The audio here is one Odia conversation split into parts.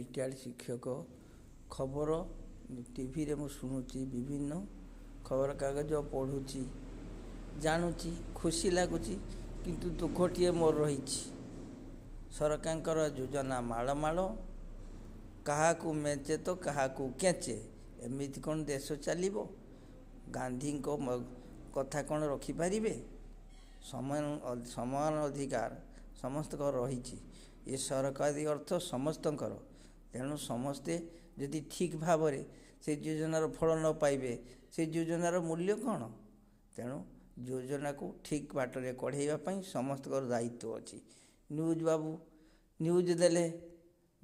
ରିଟାୟାର୍ଡ଼ ଶିକ୍ଷକ। ଖବର ଟିଭିରେ ମୁଁ ଶୁଣୁଛି, ବିଭିନ୍ନ ଖବରକାଗଜ ପଢ଼ୁଛି, ଜାଣୁଛି, ଖୁସି ଲାଗୁଛି। କିନ୍ତୁ ଦୁଃଖଟିଏ ମୋର ରହିଛି। ସରକାରଙ୍କର ଯୋଜନା ମାଳ ମାଳ, କାହାକୁ ମେଞ୍ଚେ ତ କାହାକୁ କେଞ୍ଚେ। ଏମିତି କ'ଣ ଦେଶ ଚାଲିବ? ଗାନ୍ଧୀଙ୍କ କଥା କ'ଣ ରଖିପାରିବେ? ସମାନ ଅଧିକାର ସମସ୍ତଙ୍କର ରହିଛି। ଏ ସରକାରୀ ଅର୍ଥ ସମସ୍ତଙ୍କର। ତେଣୁ ସମସ୍ତେ ଯଦି ଠିକ୍ ଭାବରେ ସେ ଯୋଜନାର ଫଳ ନ ପାଇବେ, ସେ ଯୋଜନାର ମୂଲ୍ୟ କ'ଣ? ତେଣୁ ଯୋଜନାକୁ ଠିକ୍ ବାଟରେ କଢ଼େଇବା ପାଇଁ ସମସ୍ତଙ୍କର ଦାୟିତ୍ୱ ଅଛି। ନ୍ୟୁଜ୍ ବାବୁ ନ୍ୟୁଜ୍ ଦେଲେ,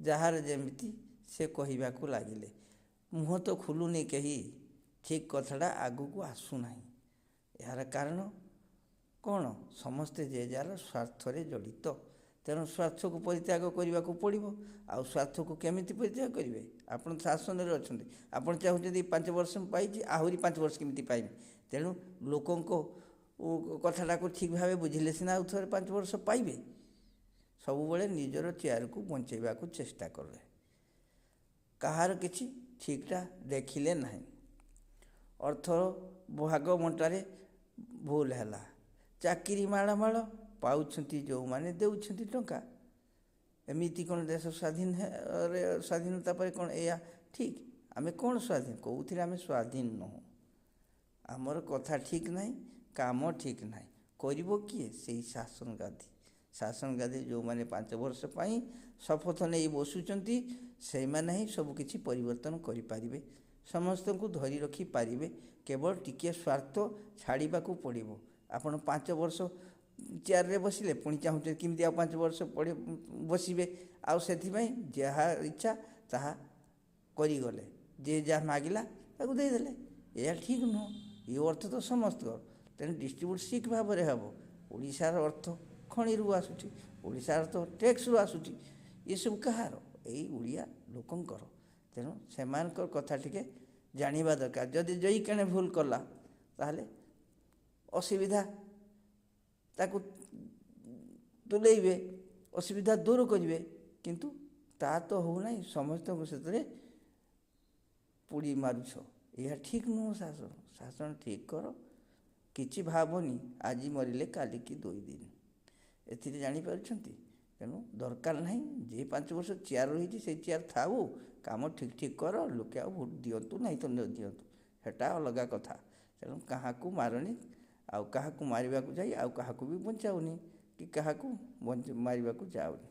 ଯାହାର ଯେମିତି ସେ କହିବାକୁ ଲାଗିଲେ। ମୁହଁ ତ ଖୋଲୁନି କେହି, ଠିକ୍ କଥାଟା ଆଗକୁ ଆସୁନାହିଁ। ଏହାର କାରଣ କ'ଣ? ସମସ୍ତେ ଯେ ଯାହାର ସ୍ୱାର୍ଥରେ ଜଡ଼ିତ। ତେଣୁ ସ୍ୱାର୍ଥକୁ ପରିତ୍ୟାଗ କରିବାକୁ ପଡ଼ିବ। ଆଉ ସ୍ୱାର୍ଥକୁ କେମିତି ପରିତ୍ୟାଗ କରିବେ? ଆପଣ ଶାସନରେ ଅଛନ୍ତି, ଆପଣ ଚାହୁଁଛନ୍ତି 5 ବର୍ଷ ପାଇଛି, ଆହୁରି 5 ବର୍ଷ କେମିତି ପାଇବେ। ତେଣୁ ଲୋକଙ୍କ କଥାଟାକୁ ଠିକ୍ ଭାବେ ବୁଝିଲେ ସିନା ଆଉ ଥରେ 5 ବର୍ଷ ପାଇବେ। ସବୁବେଳେ ନିଜର ଚେୟାରକୁ ବଞ୍ଚାଇବାକୁ ଚେଷ୍ଟା କଲେ, କାହାର କିଛି ଠିକ୍ଟା ଦେଖିଲେ ନାହିଁ। ଅର୍ଥ ଭାଗ ବଣ୍ଟାରେ ଭୁଲ ହେଲା। ଚାକିରି ମାଳ ମାଳ ପାଉଛନ୍ତି ଯେଉଁମାନେ ଦେଉଛନ୍ତି ଟଙ୍କା। ଏମିତି କ'ଣ ଦେଶ ସ୍ୱାଧୀନତା ପରେ କ'ଣ ଏହା ଠିକ୍? ଆମେ କ'ଣ ସ୍ୱାଧୀନ? କେଉଁଥିରେ ଆମେ ସ୍ୱାଧୀନ ନୁହଁ। ଆମର କଥା ଠିକ୍ ନାହିଁ, କାମ ଠିକ୍ ନାହିଁ। କରିବ କିଏ? ସେଇ ଶାସନ ଗାଦି ଯେଉଁମାନେ 5 ବର୍ଷ ପାଇଁ ଶପଥ ନେଇ ବସୁଛନ୍ତି, ସେଇମାନେ ହିଁ ସବୁକିଛି ପରିବର୍ତ୍ତନ କରିପାରିବେ। ସମସ୍ତଙ୍କୁ ଧରି ରଖିପାରିବେ। କେବଳ ଟିକିଏ ସ୍ୱାର୍ଥ ଛାଡ଼ିବାକୁ ପଡ଼ିବ। ଆପଣ 5 ବର୍ଷ ଚେୟାରରେ ବସିଲେ, ପୁଣି ଚାହୁଁଛନ୍ତି କେମିତି ଆଉ 5 ବର୍ଷ ବସିବେ। ଆଉ ସେଥିପାଇଁ ଯାହା ଇଚ୍ଛା ତାହା କରିଗଲେ। ଯିଏ ଯାହା ମାଗିଲା ତାକୁ ଦେଇଦେଲେ। ଏହା ଠିକ୍ ନୁହଁ। ଏ ଅର୍ଥ ତ ସମସ୍ତଙ୍କର। ତେଣୁ ଡିଷ୍ଟ୍ରିବ୍ୟୁଟ୍ ଠିକ୍ ଭାବରେ ହେବ। ଓଡ଼ିଶାର ଅର୍ଥ ଖଣିରୁ ଆସୁଛି, ଓଡ଼ିଶାର ତ ଟ୍ୟାକ୍ସରୁ ଆସୁଛି। ଏସବୁ କାହାର? ଏଇ ଓଡ଼ିଆ ଲୋକଙ୍କର। ତେଣୁ ସେମାନଙ୍କର କଥା ଟିକେ ଜାଣିବା ଦରକାର। ଯଦି ଜୟୀ କେଣେ ଭୁଲ କଲା, ତାହେଲେ ଅସୁବିଧା ତାକୁ ତୁଲେଇବେ, ଅସୁବିଧା ଦୂର କରିବେ। କିନ୍ତୁ ତା ତ ହେଉନାହିଁ। ସମସ୍ତଙ୍କୁ ସେଥିରେ ପୋଡ଼ି ମାରୁଛ। ଏହା ଠିକ୍ ନୁହଁ। ଶାସନ ଠିକ୍ କର। କିଛି ଭାବନି ଆଜି ମରିଲେ କାଲିକି 2 ଦିନ। ଏଥିରେ ଜାଣିପାରୁଛନ୍ତି। ତେଣୁ ଦରକାର ନାହିଁ। ଯେ 5 ବର୍ଷ ଚେୟାର ରହିଛି ସେଇ ଚେୟାର ଥାଉ, କାମ ଠିକ୍ କର। ଲୋକେ ଆଉ ଭୋଟ ଦିଅନ୍ତୁ ନାହିଁ ତ ନ ଦିଅନ୍ତୁ, ସେଟା ଅଲଗା କଥା। ତେଣୁ କାହାକୁ ମାରନି, ଆଉ କାହାକୁ ମାରିବାକୁ ଯାଇ ଆଉ କାହାକୁ ବି ବଞ୍ଚାଉନି, କି କାହାକୁ ମାରିବାକୁ ଯାଉନି।